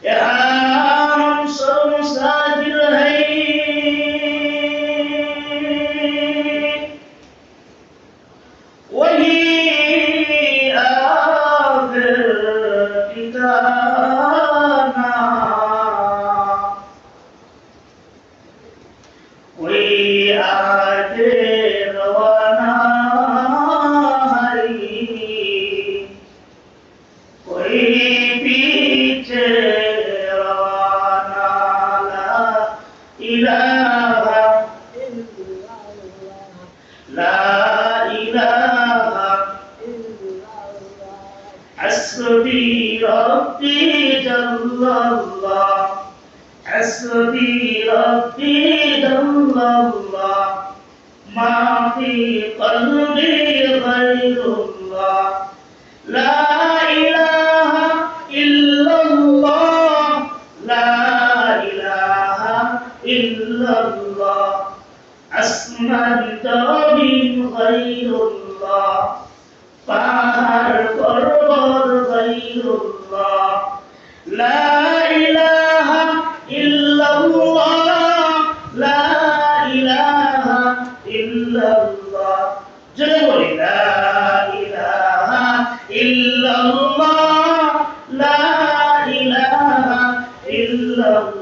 हम सब मुसाफिर हैं, वही आखिर ठिकाना, वही आगे रवाना है, कोई पीछे रवाना। ला इलाहा ला इलाहा हस्बी रब्बी जल्लल्लाह, हस्बी रब्बी जल्लल्लाह, मा फी क़ल्बी गैरुल्लाह, ला इलाहा इल्लल्लाह, ला इलाहा इल्लल्लाह, আসমানতা বিন গায়রুল্লাহ, পাহাড় পর্বত গায়রুল্লাহ, লা ইলাহা ইল্লাল্লাহ, লা ইলাহা ইল্লাল্লাহ। জোরে বলি লা ইলাহা ইল্লাল্লাহ, লা ইলাহা ইল্লাল্লাহ।